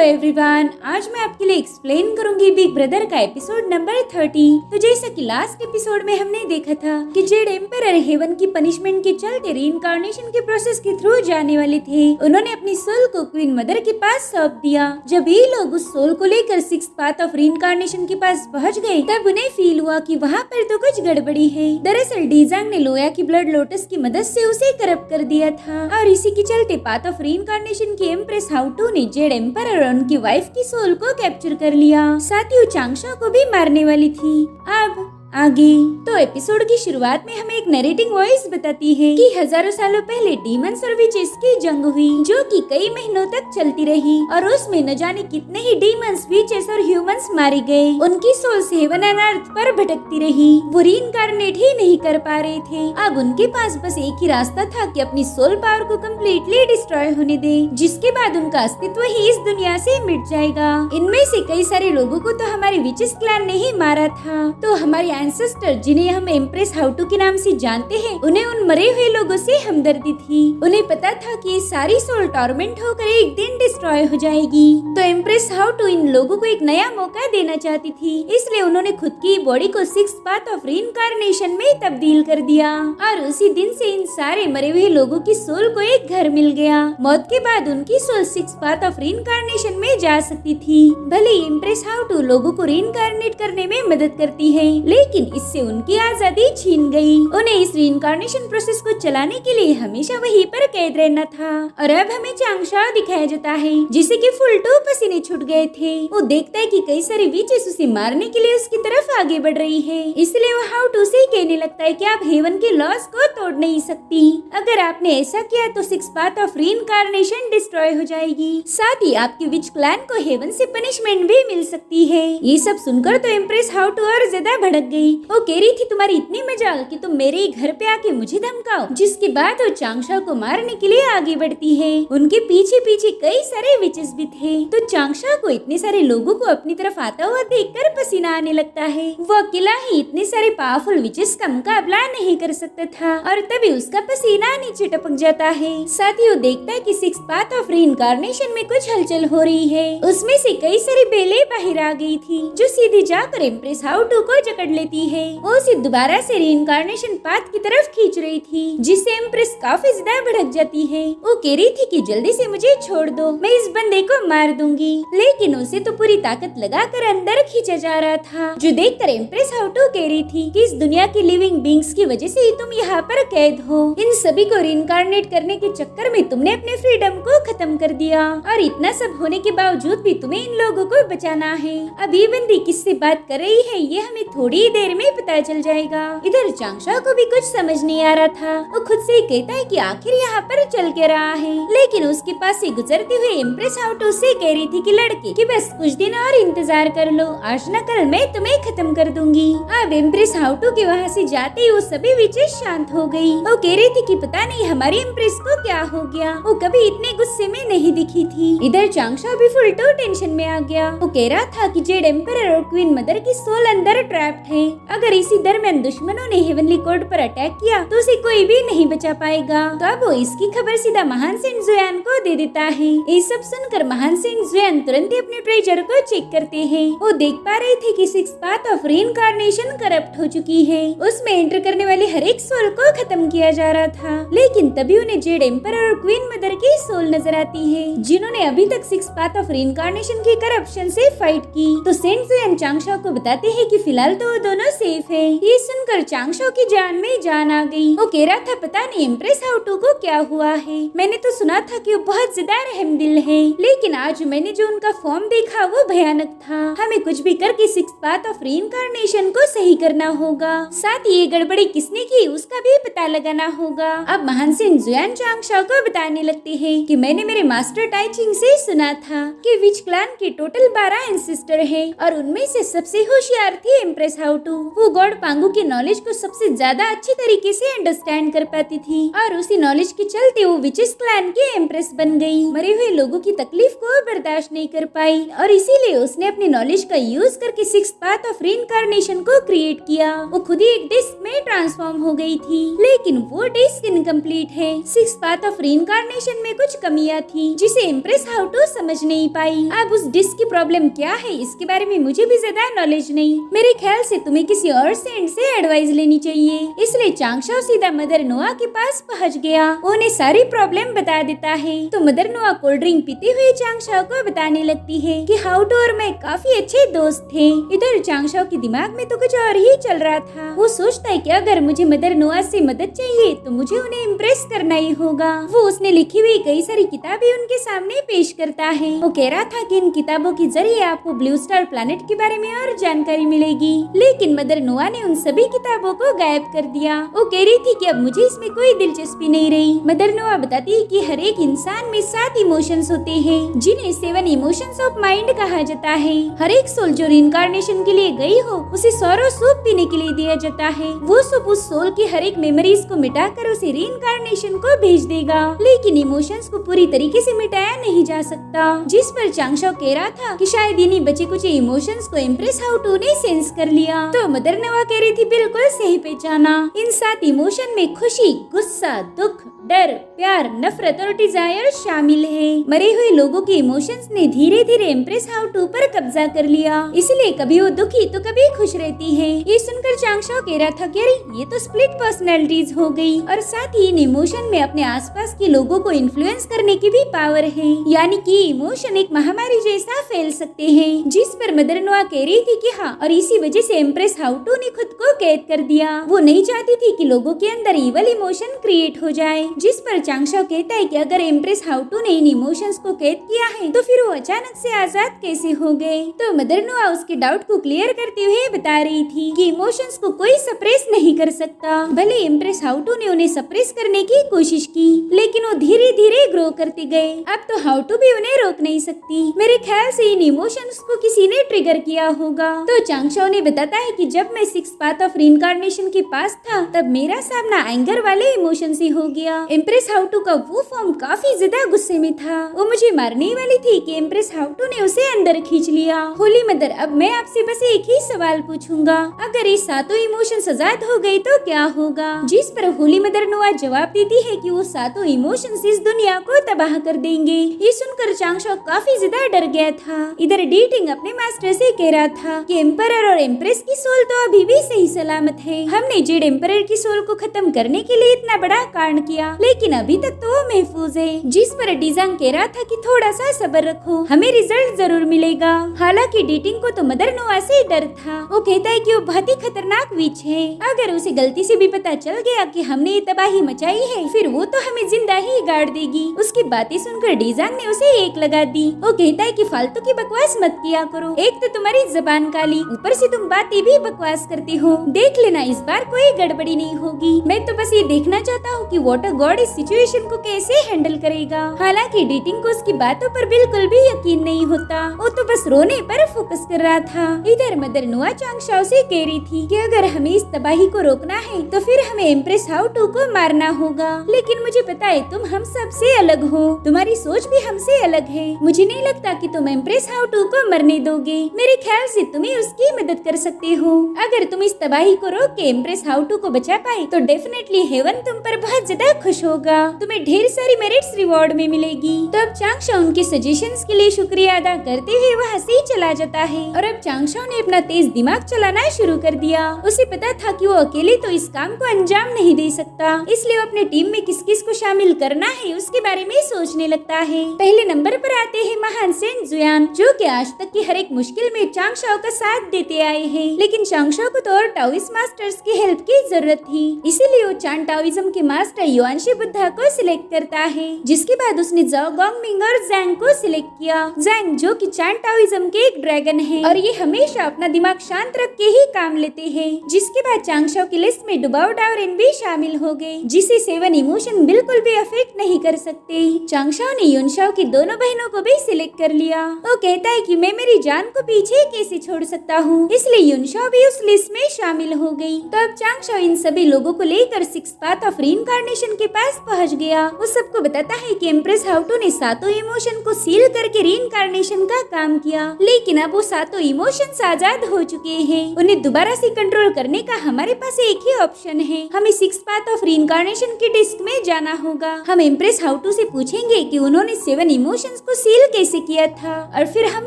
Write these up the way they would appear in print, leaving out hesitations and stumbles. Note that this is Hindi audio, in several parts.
एवरीवन, आज मैं आपके लिए एक्सप्लेन करूंगी बिग ब्रदर का एपिसोड नंबर 30। तो जैसा कि लास्ट एपिसोड में हमने देखा था कि जेड एम्परर हेवन की पनिशमेंट के चलते रीइंकार्नेशन के प्रोसेस के थ्रू जाने वाले थे। उन्होंने अपनी सोल को क्वीन मदर के पास सौंप दिया। जब ये लोग उस सोल को लेकर सिक्स्थ पाथ ऑफ रीइंकार्नेशन के पास पहुँच गए, तब उन्हें फील हुआ कि वहाँ पर तो कुछ गड़बड़ी है। दरअसल डीजांग ने लोया की ब्लड लोटस की मदद से उसे करप्ट कर दिया था और इसी के चलते पाथ ऑफ रीइंकार्नेशन की एम्प्रेस हाउटू ने जेड एम्परर और उनकी वाइफ की सोल को कैप्चर कर लिया। साथ ही वो चांगशा को भी मारने वाली थी। अब आगे तो एपिसोड की शुरुआत में हमें एक नरेटिंग वॉइस बताती है कि हजारों सालों पहले डीमंस और विचेस की जंग हुई, जो कि कई महीनों तक चलती रही और उसमें न जाने कितने ही डीमंस, विचेस और ह्यूमंस मारे गए। उनकी सोल्स हेवन एंड अर्थ पर भटकती रही। वो रीइंकार्नेट ही नहीं कर पा रहे थे। अब उनके पास बस एक ही रास्ता था कि अपनी सोल पावर को कम्प्लीटली डिस्ट्रॉय होने दे, जिसके बाद उनका अस्तित्व ही इस दुनिया से मिट जाएगा। इनमें से कई सारे लोगों को तो हमारे विचेस क्लैन ने ही मारा था। तो हमारे एंसेस्टर, जिन्हें हम एम्प्रेस हाउटू के नाम से जानते हैं, उन्हें उन मरे हुए लोगों से हमदर्दी थी। उन्हें पता था कि ये सारी सोल टॉर्मेंट होकर एक दिन डिस्ट्रॉय हो जाएगी। तो एम्प्रेस हाउटू इन लोगों को एक नया मौका देना चाहती थी, इसलिए उन्होंने खुद की बॉडी को सिक्स्थ पाथ ऑफ रीइंकार्नेशन में तब्दील कर दिया और उसी दिन से इन सारे मरे हुए लोगों की सोल को एक घर मिल गया। मौत के बाद उनकी soul sixth path of reincarnation में जा सकती थी। भले एम्प्रेस हाउटू लोगों को रीइंकार्नेट करने में मदद करती है, लेकिन इससे उनकी आजादी छीन गई। उन्हें इस रीइंकार्नेशन प्रोसेस को चलाने के लिए हमेशा वहीं पर कैद रहना था। और अब हमें चांगशा दिखाया जाता है, जिसे कि फुल टू पसीने छूट गए थे। वो देखता है कि कई सारे विचेस उसे मारने के लिए उसकी तरफ आगे बढ़ रही है, इसलिए वो हाउटू से कहने लगता है कि आप हेवन के लॉस को तोड़ नहीं सकती। अगर आपने ऐसा किया तो six path of reincarnation destroy हो जाएगी। साथ ही आपके विच क्लैन को हेवन से पनिशमेंट भी मिल सकती है। ये सब सुनकर तो एम्प्रेस हाउटू और ज्यादा भड़क गई। वो कह रही थी, तुम्हारी इतनी मजाल कि तुम मेरे घर पे आके मुझे धमकाओ। जिसके बाद वो चांगशा को मारने के लिए आगे बढ़ती है। उनके पीछे पीछे कई सारे विचेस भी थे। तो चांगशा को इतने सारे लोगों को अपनी तरफ आता हुआ देखकर पसीना आने लगता है। वो अकेला ही इतने सारे पावरफुल विचेस का मुकाबला नहीं कर सकता था और तभी उसका पसीना नीचे टपक जाता है। साथ ही वो देखता है कि सिक्स पाथ ऑफ रीइंकार्नेशन में कुछ हलचल हो रही है। उसमें से कई सारी बेलें बाहर आ गई थी, जो सीधे जाकर एम्प्रेस हाउटू को जकड़ लेती है। वो उसे दोबारा से रीइंकार्नेशन पाथ की तरफ खींच रही थी, जिससे एम्प्रेस काफी ज्यादा भड़क जाती है। वो कह रही थी कि जल्दी से मुझे छोड़ दो, मैं इस बंदे को मार दूंगी। लेकिन उसे तो पूरी ताकत लगाकर अंदर खींचा जा रहा था, जो देखकर एम्प्रेस हाउटू कह रही थी कि इस दुनिया की लिविंग बींग्स की वजह से ही तुम यहाँ पर कैद हो। इन सभी को रीइंकार्नेट करने के चक्कर में तुमने अपने फ्रीडम को खत्म कर दिया और इतना सब होने के बावजूद भी तुम्हें इन लोगों को बचाना है। अब ये बंदी किससे बात कर रही है, ये हमें थोड़ी देर में पता चल जाएगा। इधर चांगशा को भी कुछ समझ नहीं आ रहा था। वो खुद से ही कहता है कि आखिर यहाँ पर चल के रहा है। लेकिन उसके पास से गुजरते हुए एम्प्रेस हाउटू से कह रही थी कि लड़के कि बस कुछ दिन और इंतजार कर लो, आज न कल मैं तुम्हें खत्म कर दूंगी। अब एम्प्रेस हाउटू के वहाँ से जाते ही वो सभी विचेस शांत हो गई। वो कह रही थी कि पता नहीं हमारी एम्प्रेस को क्या हो गया, वो कभी इतने गुस्से में नहीं दिखी थी। इधर चांगशा भी फुल टू टेंशन में आ गया। वो कह रहा था कि जेड एम्परर और क्वीन मदर की सोल अंदर ट्रैप्ड है। अगर इसी दरमियान दुश्मनों ने हेवनली कोर्ट पर अटैक किया तो उसे कोई भी नहीं बचा पाएगा। तो अब वो इसकी खबर सीधा महान सेंट जुयान को दे देता है। ये सब सुनकर महान सेंट जुयान तुरंत ही अपने ट्रेजर को चेक करते हैं। वो देख पा रहे थे कि six path of reincarnation corrupt हो चुकी है। उसमें एंटर करने वाले हर एक सोल को खत्म किया जा रहा था। लेकिन तभी उन्हें जेड एम्परर और क्वीन मदर की सोल नजर आती है, जिन्होंने अभी तक सिक्स पाथ ऑफ रीइंकार्नेशन की करप्शन से फाइट की। तो सेंट जुयान चांगशा को बताते हैं कि फिलहाल तो वो दोनों सेफ है। ये सुनकर चांगशा की जान में जान आ गई। वो कह रहा था, पता नहीं एम्प्रेस हाउटू को क्या हुआ है। मैंने तो सुना था कि वो बहुत ज्यादा रहमदिल है, लेकिन आज मैंने जो उनका फॉर्म देखा वो भयानक था। हमें कुछ भी करके सिक्स पाथ ऑफ रीइंकार्नेशन को सही करना होगा। साथ ही ये गड़बड़ी किसने की उसका भी पता लगाना होगा। अब महान सेंट जुयान चांगशा को बताने लगते हैं कि मैंने मेरे मास्टर टाइचिंग से सुना था कि विच क्लैन के टोटल 12 एंसेस्टर है और उनमें से सबसे होशियार थी एम्प्रेस हाउटू। हाउटू। वो गॉड पांगू के नॉलेज को सबसे ज्यादा अच्छी तरीके से अंडरस्टैंड कर पाती थी और उसी नॉलेज के चलते वो विचेस क्लैन की एम्प्रेस बन गई। मरे हुए लोगों की तकलीफ को बर्दाश्त नहीं कर पाई और इसीलिए उसने अपने नॉलेज का यूज करके सिक्स पाथ ऑफ रीइंकार्नेशन को क्रिएट किया। वो खुद ही एक डिस्क में ट्रांसफॉर्म हो गई थी, लेकिन वो डिस्क इनकम्प्लीट है। सिक्स पाथ ऑफ रीइंकार्नेशन में कुछ कमियां थी जिसे एम्प्रेस हाउटू समझ नहीं पाई। अब उस डिस्क की प्रॉब्लम क्या है इसके बारे में मुझे भी ज्यादा नॉलेज नहीं। मेरे ख्याल से तुम्हें किसी और सेंट से एडवाइस लेनी चाहिए। इसलिए चांगशाओ सीधा मदर नोआ के पास पहुंच गया। उन्हें सारी प्रॉब्लम बता देता है तो मदर नोआ कोल्ड ड्रिंक पीते हुए चांगशाओ को बताने लगती है कि हाउटू और मैं काफी अच्छे दोस्त थे। इधर चांगशाओ के दिमाग में तो कुछ और ही चल रहा था। वो सोचता है कि अगर मुझे मदर नोआ से मदद चाहिए तो मुझे उन्हें इम्प्रेस करना ही होगा। वो उसने लिखी हुई कई सारी किताबें उनके सामने पेश करता है। वो कह रहा था कि इन किताबों के जरिए आपको ब्लू स्टार प्लैनेट के बारे में और जानकारी मिलेगी, लेकिन मदर नोआ ने उन सभी किताबों को गायब कर दिया। वो कह रही थी कि अब मुझे इसमें कोई दिलचस्पी नहीं रही। मदर नोआ बताती है कि हर एक इंसान में 7 इमोशंस होते हैं जिन्हें 7 इमोशंस ऑफ माइंड कहा जाता है। हर एक सोल जो रीइंकार्नेशन के लिए गई हो उसे सौरो सूप पीने के लिए दिया जाता है। वो सूप उस सोल की हर एक मेमोरीज को मिटाकर उसे रीइंकार्नेशन को भेज देगा, लेकिन इमोशंस को पूरी तरीके से मिटाया नहीं जा सकता। जिस पर चांगशाओ कह रहा था कि शायद इन्हीं बचे कुछ इमोशंस को एम्प्रेस हाउटू ने सेंस कर लिया। तो मदर नोआ कह रही थी बिल्कुल सही पहचाना। इन 7 इमोशन में खुशी, गुस्सा, दुख, डर, प्यार, नफरत और डिजायर शामिल है। मरे हुए लोगों के इमोशंस ने धीरे धीरे एम्प्रेस हाउटू पर कब्जा कर लिया, इसलिए कभी वो दुखी तो कभी खुश रहती है। ये सुनकर चांगशाओ कह रहा था कि अरे ये तो स्प्लिट पर्सनैलिटीज हो गई और साथ ही इन इमोशन में अपने आसपास के लोगों को इन्फ्लुएंस करने की भी पावर है, यानी कि इमोशन एक महामारी जैसा फैल सकते हैं। जिस पर मदर नोआ कह रही थी कि हाँ, और इसी वजह से एम्प्रेस हाउटू ने खुद को कैद कर दिया। वो नहीं चाहती थी कि लोगों के अंदर इवल इमोशन क्रिएट हो जाए। जिस पर चांगशाओ कहता है कि अगर एम्प्रेस हाउटू ने इन इमोशंस को कैद किया है तो फिर वो अचानक से आजाद कैसे हो गए। तो मदर नोआ उसके डाउट को क्लियर करते हुए बता रही थी कि इमोशंस को कोई सप्रेस नहीं कर सकता। भले एम्प्रेस हाउटू ने उन्हें सप्रेस करने की कोशिश की, लेकिन वो धीरे धीरे ग्रो करते गए। अब तो हाउटू भी उन्हें रोक नहीं सकती। मेरे ख्याल से इन इमोशंस को किसी ने ट्रिगर किया होगा। तो चांगशाओ ने बताता है कि जब मैं सिक्स पाथ ऑफ रीइंकार्नेशन के पास था तब मेरा सामना एंगर वाले इमोशन से हो गया। एम्प्रेस हाउटू का वो फॉर्म काफी ज्यादा गुस्से में था। वो मुझे मारने वाली थी कि एम्प्रेस हाउटू ने उसे अंदर खींच लिया। होली मदर, अब मैं आपसे बस एक ही सवाल पूछूंगा, अगर ये 7 इमोशंस आजाद हो गए तो क्या होगा? जिस पर होली मदर नोआ जवाब देती है कि वो 7 इमोशंस इस दुनिया को तबाह कर देंगे। ये सुनकर चांगशाओ काफी ज्यादा डर गया था। इधर डीटिंग अपने मास्टर से कह रहा था कि एम्परर और एम्प्रेस की सोल तो अभी भी सही सलामत है। हमने जेड एम्परर की सोल को खत्म करने के लिए इतना बड़ा कांड किया, लेकिन अभी तक तो वो महफूज है। जिस पर डीजांग कह रहा था कि थोड़ा सा सब्र रखो, हमें रिजल्ट जरूर मिलेगा। हालांकि डीटिंग को तो मदर नोआ से डर था। वो कहता है कि वो बहुत ही खतरनाक विच है। अगर उसे गलती से भी पता चल गया कि हमने ये तबाही मचाई है फिर वो तो हमें जिंदा ही गाड़ देगी। उसकी बातें सुनकर डीजांग ने उसे एक लगा दी। वो कहता है कि फालतू की बकवास मत किया करो, एक तो तुम्हारी जबान काली, ऊपर से तुम बातें भी बकवास करती हो। देख लेना इस बार कोई गड़बड़ी नहीं होगी। मैं तो बस ये देखना चाहता हूँ कि वाटर गॉड इस सिचुएशन को कैसे हैंडल करेगा। हालांकि डीटिंग को उसकी बातों पर बिल्कुल भी यकीन नहीं होता। वो तो बस रोने पर फोकस कर रहा था। इधर मदर नोआ चांगशाओ से कह रही थी कि अगर हमें इस तबाही को रोकना है तो फिर हमें एम्प्रेस हाउटू को मारना होगा। लेकिन मुझे पता है तुम हम सब से अलग हो, तुम्हारी सोच भी हमसे अलग है। मुझे नहीं लगता कि तुम एम्प्रेस हाउटू को मरने दोगे। मेरे ख्याल से तुम ही उसकी मदद कर सकते हो। अगर तुम इस तबाही को रोक के एम्प्रेस हाउटू को बचा पाए तो डेफिनेटली हेवन तुम पर बहुत ज्यादा खुश होगा। तुम्हें ढेर सारी मेरिट्स रिवॉर्ड में मिलेगी। तो अब चांगशाओ उनके सजेशंस के लिए शुक्रिया अदा करते हुए वहाँ से चला जाता है। और अब चांगशाओ ने अपना तेज दिमाग चलाना शुरू कर दिया। उसे पता था कि वो अकेले तो इस काम को अंजाम नहीं दे सकता, इसलिए वो अपने टीम में किस किस को शामिल करना है उसके बारे में सोचने लगता है। पहले नंबर पर आते हैं महान सेन जुयान, जो कि आज तक की हर एक मुश्किल में चांगशाओ का साथ देते आए हैं। लेकिन चांगशाओ को तो और टाओइस्ट मास्टर्स की हेल्प की जरूरत थी, इसीलिए वो चान टाओइज्म के मास्टर युआन युआनशी बुद्धा को सिलेक्ट करता है, जिसके बाद उसने जाओ गोंगमिंग और जैंग को सिलेक्ट किया। जैंग जो कि चान टाओइज्म के एक ड्रैगन है और ये हमेशा अपना दिमाग शांत रख के ही काम लेते हैं। जिसके बाद चांगशाओ की लिस्ट में डुबाओ डाओरेन भी शामिल हो गए, जिसे 7 इमोशन बिल्कुल भी अफेक्ट नहीं कर सकते। चांगशाओ ने युनशाओ की दोनों बहनों को भी सिलेक्ट कर लिया। वो कहता है कि मैं मेरी जान को पीछे कैसे छोड़ सकता हूँ, इसलिए युनशाओ भी उस लिस्ट में शामिल हो गई। तो अब चांगशाओ इन सभी लोगों को लेकर 6 पाथ ऑफ रीइंकार्नेशन के पास पहुँच गया। वो सबको बताता है कि एम्प्रेस हाउटू ने 7 इमोशन को सील करके रीइंकार्नेशन का काम किया, लेकिन अब वो 7 इमोशंस आजाद हो चुके हैं। उन्हें दोबारा से कंट्रोल करने का हमारे पास एक ही ऑप्शन है, हमें 6 पाथ ऑफ रीइंकार्नेशन की डिस्क में जाना होगा। हम एम्प्रेस हाउटू से पूछेंगे कि उन्होंने 7 इमोशंस को सील कैसे किया था, और फिर हम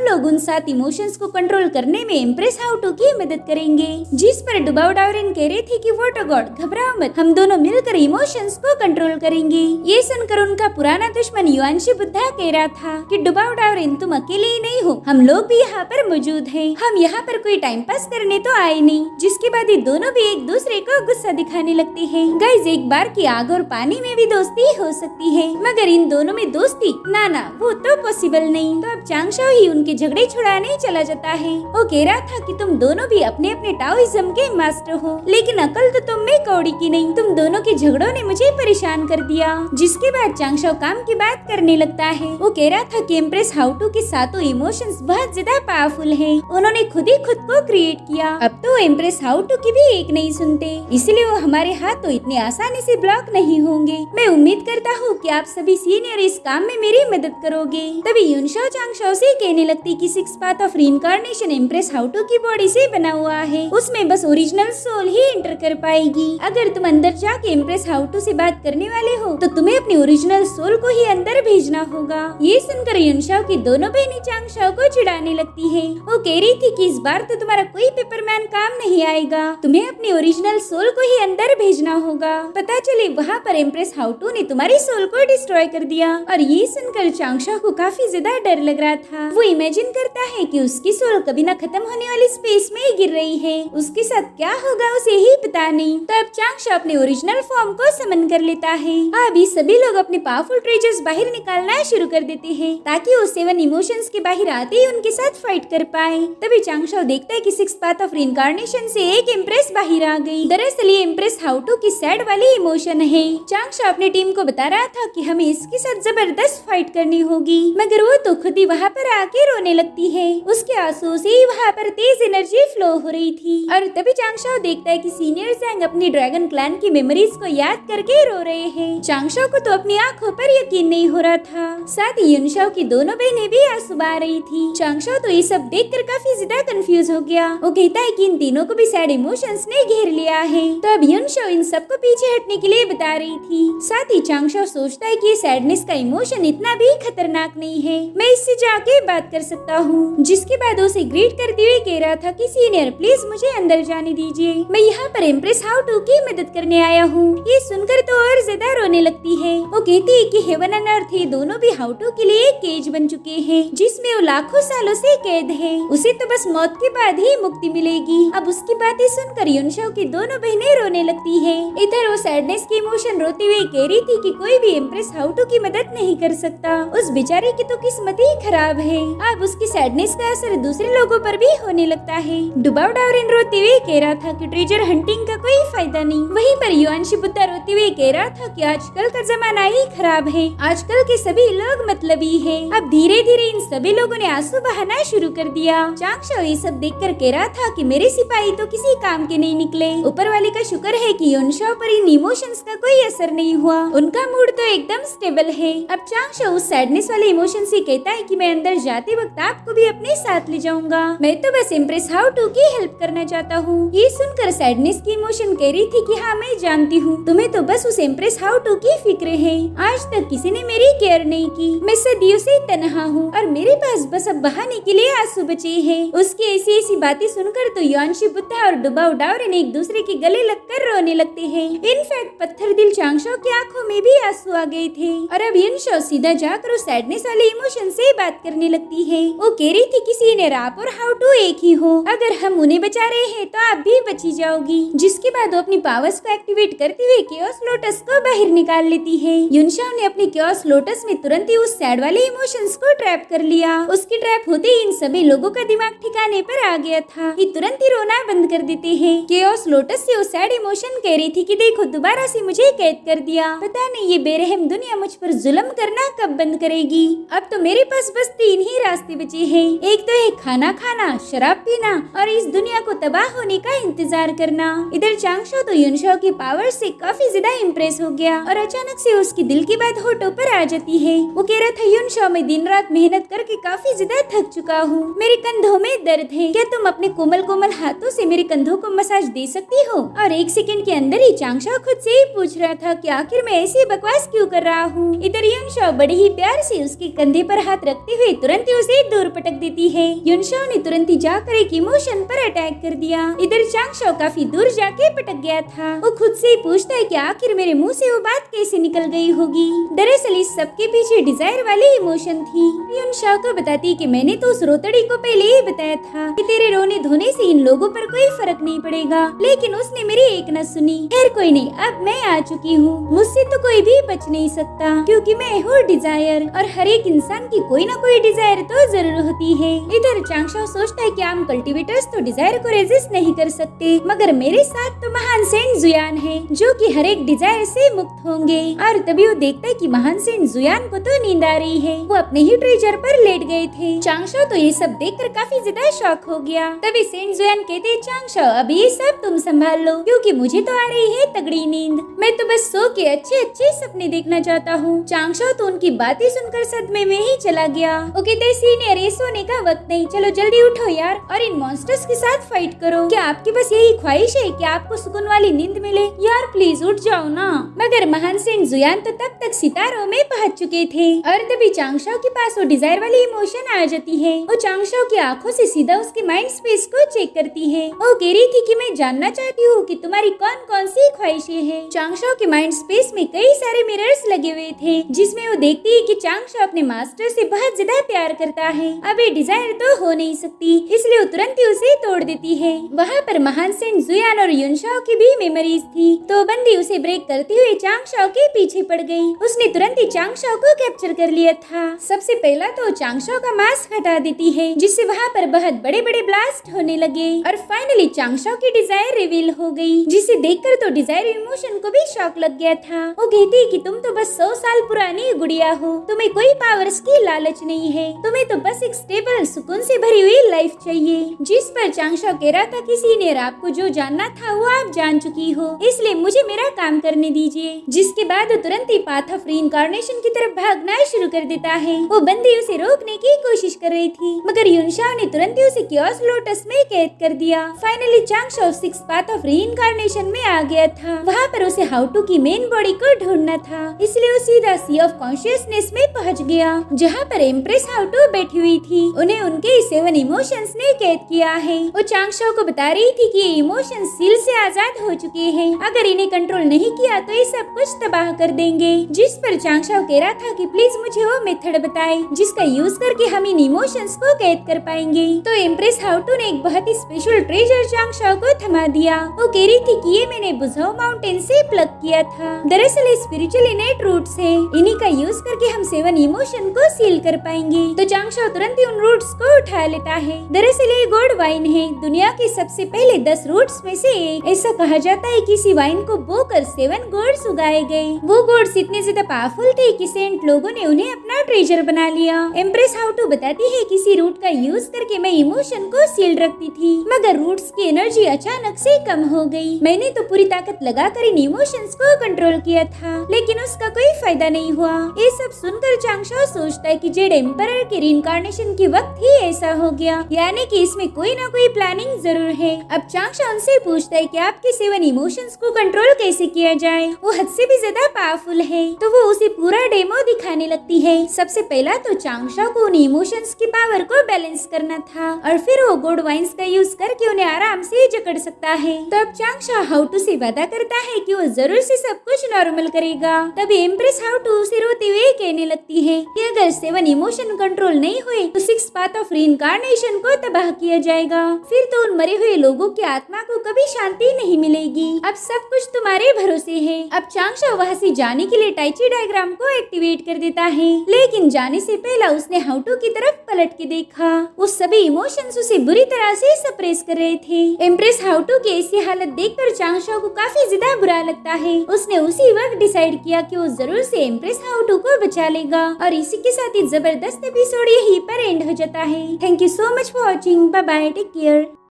लोग उन 7 इमोशंस को कंट्रोल करने में एम्प्रेस हाउटू की मदद करेंगे। जिस पर डुबाओ डाओरेन कह रहे थे कि वाटर गॉड घबराओ मत, हम दोनों मिलकर इमोशंस को कंट्रोल करेंगे। ये सुनकर उनका पुराना दुश्मन युआनशी बुद्धा कह रहा था कि डुबाओ डाओरेन तुम अकेले ही नहीं हो, हम लोग भी यहाँ पर मौजूद हैं। हम यहाँ पर कोई टाइम पास करने तो आए नहीं। जिसके बाद ये दोनों भी एक दूसरे को गुस्सा दिखाने लगते हैं। गाइस, एक बार की आग और पानी में भी दोस्ती हो सकती है, मगर इन दोनों में दोस्ती ना वो तो पॉसिबल नहीं। तो अब चांगशाओ ही उनके झगड़े छुड़ाने चला जाता है। वो कह रहा था कि तुम दोनों भी अपने अपने टाओइज्म के मास्टर हो, लेकिन अकल तो तुम में कौड़ी की नहीं। तुम दोनों के झगड़ों ने मुझे परेशान कर दिया। जिसके बाद चांगशाओ काम की बात करने लगता है। वो कह रहा था कि एम्प्रेस हाउटू के 7 इमोशंस बहुत ज्यादा पावरफुल है, उन्होंने खुद ही खुद को क्रिएट किया। अब तो एम्प्रेस हाउटू की भी एक नहीं सुनते, इसलिए वो हमारे हाथ तो इतनी आसानी से ब्लॉक नहीं होंगे। मैं उम्मीद करता हूँ कि आप सभी सीनियर इस काम में मेरी मदद करोगे। तभी युनशाओ चांगशाओ से कहने लगती कि 6 पाथ ऑफ रीइंकार्नेशन एम्प्रेस हाउटू की बॉडी से बना हुआ है, उसमें बस ओरिजिनल सोल ही एंटर कर पाएगी। अगर तुम अंदर जाके एम्प्रेस हाउटू से बात करने वाले हो तो तुम्हें अपनी ओरिजिनल सोल को ही अंदर भेजना होगा। ये सुनकर युनशाओ की दोनों बहनें चांगशाओ को चिढ़ाने लगती है। वो कह रही थी कि इस बार तो तुम्हारा कोई पेपरमैन काम नहीं आएगा, तुम्हें अपनी ओरिजिनल सोल को ही अंदर भेजना होगा। पता चले वहाँ पर एम्प्रेस हाउटू ने तुम्हारी सोल को डिस्ट्रॉय कर दिया। और ये सुनकर चांगशाओ को काफी ज्यादा डर लग रहा था। वो इमेजिन करता है कि उसकी सोल कभी न खत्म होने वाली स्पेस में गिर रही है, उसके साथ क्या होगा उसे ही पता नहीं। तो अब चांगशाओ अपने ओरिजिनल फॉर्म को समन कर लेता है। अभी सभी लोग अपने पावरफुल ट्रेजर्स बाहर निकालना शुरू कर देते हैं, ताकि वो 7 इमोशंस के बाहर आते ही उनके साथ फाइट कर पाए। तभी चांगशाओ देखता है कि 6 पाथ ऑफ रीइंकार्नेशन से एक एम्प्रेस बाहर आ गई। दरअसल ये एम्प्रेस हाउटू की सैड वाली इमोशन है। चांगशाओ अपनी टीम को बता रहा था कि हमें इसके साथ जबरदस्त फाइट करनी होगी, मगर वो तो खुद ही वहाँ पर आके रोने लगती है। उसके आंसू से ही वहाँ पर तेज एनर्जी फ्लो हो रही थी। और तभी चांगशाओ देखता है कि सीनियर जैंग अपनी ड्रैगन क्लैन की मेमोरीज को याद करके रो रहे हैं। चांगशाओ को तो अपनी आंखों पर यकीन नहीं हो रहा था। साथ ही युनशाओ की दोनों बहनें भी आंसू बहा रही थी। चांगशाओ तो ये सब देखकर काफी ज्यादा कंफ्यूज हो गया। वो कहता है कि इन तीनों को भी सैड इमोशंस ने घेर लिया है। तो अब युनशाओ इन सबको पीछे हटने के लिए बता रही थी। साथ ही चांगशाओ सोचता है कि ये सैडनेस का इमोशन इतना भी खतरनाक नहीं है, मैं इससे जाके बात कर सकता हूँ। जिसके बाद उसे ग्रीट करते हुए कह रहा था कि सीनियर प्लीज मुझे अंदर जाने दीजिए, मैं यहाँ पर एम्प्रेस हाउटू की मदद करने आया हूँ। ये सुनकर तो और ज्यादा रोने लगती है। वो कहती है कि हेवन एंड अर्थ ये दोनों भी हाउटू के लिए एक केज बन चुके हैं, जिसमें वो लाखों सालों से कैद है। उसे तो बस मौत के बाद ही मुक्ति मिलेगी। अब उसकी बातें सुनकर युनशाओ की दोनों बहनें रोने लगती है। इधर वो सैडनेस की इमोशन रोते हुए कह रही थी कि कोई भी एम्प्रेस हाउटू की मदद नहीं कर सकता, उस बेचारे की तो किस्मत ही खराब है। अब उसकी सैडनेस का असर दूसरे लोगों पर भी होने लगता है। डुबाओ डाओरेन रोते हुए कह रहा था कि ट्रेजर हंटिंग का कोई फायदा नहीं। वहीं पर युआनशी बुद्धा रोते हुए कह रहा था कि आजकल का जमाना ही खराब है, आजकल के सभी लोग मतलबी है। अब धीरे धीरे इन सभी लोगों ने आंसू बहाना शुरू कर दिया। चांगशाओ ये सब देखकर कह रहा था कि मेरे सिपाही तो किसी काम के नहीं निकले। ऊपर वाले का शुक्र है कि युनशाओ पर इन इमोशंस का कोई असर नहीं हुआ, उनका मूड तो एकदम स्टेबल है। अब चांगशाओ उस सैडनेस वाले इमोशन से कहता है कि मैं अंदर जाते वक्त आपको भी अपने साथ ले जाऊंगा, मैं तो बस एम्प्रेस हाउटू की हेल्प करना चाहता हूँ। ये सुनकर सैडनेस की इमोशन कह रही थी कि हाँ मैं जानती हूँ, तुम्हें तो बस उस एम्प्रेस हाउटू की फिक्र है। आज तक किसी ने मेरी केयर नहीं की, मैं सदियों से तन्हा हूँ और मेरे पास बस अब बहाने के लिए आंसू बचे हैं। उसकी ऐसी ऐसी बातें सुनकर तो युआनशी बुद्धा और डुबाओ डाओरेन एक दूसरे के गले लगकर रोने लगते हैं। इनफैक्ट पत्थर दिल चांगशाओ की आंखों में भी आंसू आ गए थे। और अब युनशाओ सीधा जाकर उस सैडनेस वाले इमोशन से बात करने लगती है। वो कह रही थी कि सीनियर आप और हाउटू एक ही हो, अगर हम उन्हें बचा रहे हैं तो आप भी बची जाओगी। जिसके बाद वो अपनी पावर्स को एक्टिवेट करते हुए केओस लोटस को बाहर निकाल लेती है। युनशाओ ने अपने क्योस लोटस में तुरंत ही उस सैड वाले इमोशंस को ट्रैप कर लिया। उसकी ट्रैप होते ही इन सभी लोगों का दिमाग ठिकाने पर आ गया था कि तुरंत ही रोना बंद कर देते हैं। क्योस लोटस से वो सैड इमोशन कह रही थी कि देखो दोबारा से मुझे कैद कर दिया, पता नहीं ये बेरहम दुनिया मुझ पर जुल्म करना कब बंद करेगी। अब तो मेरे पास बस 3 ही रास्ते बचे हैं, एक तो है खाना खाना, शराब पीना और इस दुनिया को तबाह होने का इंतजार करना। इधर चांगशो तो युनशाओ की पावर से काफी ज्यादा इम्प्रेस हो गया और अचानक से उसकी दिल की बात होठों पर आ जाती है। वो कह रहा था युनशाओ मैं दिन रात मेहनत करके काफी ज्यादा थक चुका हूँ, मेरे कंधों में दर्द है, क्या तुम अपने कोमल कोमल हाथों से मेरे कंधों को मसाज दे सकती हो। और 1 सेकंड के अंदर ही चांगशो खुद से ही पूछ रहा था कि आखिर मैं ऐसी बकवास क्यों कर रहा हूँ। इधर युनशाओ बड़े ही प्यार से उसके कंधे पर हाथ रखते हुए तुरंत ही उसे दूर पटक देती है। युनशाओ ने तुरंत ही जाकर एक इमोशन पर अटैक कर दिया। इधर चांगशो काफी दूर जाके पटक गया था। वो खुद से ही पूछता है कि आखिर मेरे मुंह से वो बात कैसे निकल गई होगी। दरअसल इस सबके पीछे डिजायर वाली इमोशन थी। युनशाओ को बताती कि मैंने तो उस रोतड़ी को पहले ही बताया था कि तेरे रोने धोने से इन लोगों पर कोई फर्क नहीं पड़ेगा, लेकिन उसने मेरी एक न सुनी। खैर कोई नहीं, अब मैं आ चुकी हूँ, मुझसे तो कोई भी बच नहीं सकता क्योंकि मैं हूँ डिजायर और हर एक इंसान की कोई ना कोई डिजायर तो जरूर होती है। इधर चांगशो सोचता है कि हम कल्टीवेटर्स तो डिजायर को रेजिस्ट नहीं कर सकते, मगर मेरे साथ तो महान सेंट जुयान है जो कि हर एक डिजायर से मुक्त होंगे। और तभी वो देखता है कि महान सेंट जुयान को तो नींद आ रही है, वो अपने ही ट्रेजर पर लेट गए थे। चांगशो तो ये सब देखकर काफी ज्यादा शॉक हो गया। तभी सेंट जुयान कहते चांगशो अब ये सब तुम संभाल लो क्योंकि मुझे तो आ रही है तगड़ी नींद, मैं तो बस सो के अच्छे अच्छे सपने देखना चाहता हूँ। चांगशो तो उनकी बातें सुनकर सदमे में ही चला गया। वो कहते सीनियर ये सोने का वक्त नहीं, चलो जल्दी उठो यार और इन मॉन्स्टर्स के साथ फाइट करो। क्या आपकी बस यही ख्वाहिश है कि आपको सुकून वाली नींद मिले? यार प्लीज उठ जाओ ना। मगर महान सेंट जुयान तो तब तक सितारों में पहुंच चुके थे और तभी चांगशो के पास वो डिजायर वाली इमोशन आ जाती है। वो चांगशो की आंखों से सीधा उसके माइंड स्पेस को चेक करती है। वो कह रही थी कि मैं जानना चाहती हूँ कि तुम्हारी कौन कौन सी ख्वाहिशें हैं। चांगशो के माइंड स्पेस में कई सारे मिरर्स लगे हुए थे जिसमें वो देखती है कि चांगशो अपने मास्टर से बहुत ज्यादा प्यार करता है। अब ये डिजायर तो हो नहीं सकती, इसलिए वो तुरंत ही उसे तोड़ देती है। वहाँ पर महान सेंट जुयान और युनशाओ की भी मेमोरीज थी, तो बंदी उसे ब्रेक करते हुए चांगशो के पीछे पड़ गई। उसने तुरंत ही चांगशो को कैप्चर कर लिया था। सबसे पहला तो चांगशो का मास्क हटा देती है जिससे वहाँ पर बहुत बड़े बड़े ब्लास्ट होने लगे और फाइनली चांगशो की डिजायर रिवील हो गई, जिसे देखकर तो डिजायर इमोशन को भी शॉक लग गया था। वो कहती कि तुम तो बस 100 साल पुरानी गुड़िया हो, तुम्हें कोई पावर्स की लालच नहीं है, तुम्हें तो बस एक स्टेबल सुकून से भरी हुई लाइफ चाहिए। जिस पर चांगशो कह रहा था कि सीनियर आपको जो जानना था वो आप जान चुकी हो, इसलिए मुझे मेरा काम करने दीजिए। जिसके बाद तुरंत ही पाथ ऑफ रीइंकार्नेशन की तरफ भागना शुरू कर देता है। वो बंदी उसे रोकने की कोशिश कर रही थी मगर युनशाओ ने तुरंत ही उसे क्योस लोटस में कैद कर दिया। फाइनली चांगशो 6th पाथ ऑफ रीइंकार्नेशन में आ गया था। वहाँ पर उसे हाउटू की मेन बॉडी को ढूंढना था, इसलिए वो सीधा सी ऑफ कॉन्शियसनेस में पहुँच गया जहाँ पर एम्प्रेस हाउटू बैठी हुई थी। उन्हें उनके 7 इमोशंस ने कैद किया है। वो चांगशो को बता रही थी कि ये इमोशन सील से आजाद हो चुके हैं, अगर इन्हें कंट्रोल नहीं किया तो ये सब कुछ तबाह कर देंगे। जिस पर चांगशो कह रहा था कि प्लीज मुझे वो मेथड बताए जिसका यूज करके हम इन इमोशंस को कैद कर पाएंगे। तो एम्प्रेस हाउटू ने एक बहुत ही स्पेशल ट्रेजर चांगशो को थमा दिया। वो कह रही थी कि ये मैंने बुझाओ माउंटेन से प्लग किया था, दरअसल स्पिरिचुअल इनेट रूट्स है, इन्हीं का यूज करके हम 7 इमोशन को सील कर पाएंगे। तो चांगशो तुरंत ही उन रूट्स को उठा लेता है। दरअसल ये गोड वाइन है, दुनिया के सबसे पहले 10 रूट्स में से एक। ऐसा कहा जाता है कि इसी वाइन को बोकर 7 गोड्स उगाए गए। वो गोड्स इतने ज्यादा पावरफुल थे कि सेंट लोगों ने उन्हें अपना ट्रेजर बना लिया। एम्प्रेस हाउटू बताती है किसी रूट का यूज करके मैं इमोशन को सील रखती थी, मगर रूट्स की एनर्जी अचानक से कम हो गई। मैंने तो पूरी ताकत लगाकर इन इमोशंस को कंट्रोल किया था, लेकिन उसका कोई फायदा नहीं हुआ। ये सब सुनकर चांगशो सोचता है कि जेड एम्परर के रीइंकार्नेशन के वक्त ही ऐसा हो गया, यानी कि इसमें कोई ना कोई प्लानिंग जरूर है। अब चांगशो उनसे पूछता है कि आपके 7 इमोशंस को कंट्रोल कैसे किया जाए। वो हद से भी ज्यादा पावरफुल है, तो वो उसे पूरा डेमो दिखाने लगती है। सबसे पहला तो चांगशो को उन इमोशंस की पावर को बैलेंस करना था और फिर वो गोड वाइन्स का यूज करके उन्हें आराम से जकड़ सकता है। तो अब चांगशो हाउटू से वादा करता है कि वो जरूर से सब कुछ नॉर्मल करेगा। तभी एम्प्रेस हाउटू उसे रोते हुए कहने लगती है कि अगर 7 इमोशन कंट्रोल नहीं हुए तो तो 6 पाथ ऑफ रीइंकार्नेशन को तबाह किया जाएगा। फिर तो उन मरे हुए लोगों की आत्मा को कभी शांति नहीं मिलेगी। अब सब कुछ तुम्हारे भरोसे है। अब चांगशा वहाँ से जाने के लिए टाइची डायग्राम को एक्टिवेट कर देता है, लेकिन जाने से पहले उसने हाउटू की तरफ पलट के देखा। वो सभी इमोशंस उसे बुरी तरह से सप्रेस कर रहे थे। एम्प्रेस हाउटू की ऐसी हालत देखकर चांगशा को काफी ज्यादा बुरा लगता है। उसने उसी वक्त डिसाइड किया कि वो जरूर से एम्प्रेस हाउटू को बचा लेगा। और इसी के साथ ही जबरदस्त एपिसोड यहीं पर एंड हो जाता है। Thank you so much for watching. Bye bye, take care.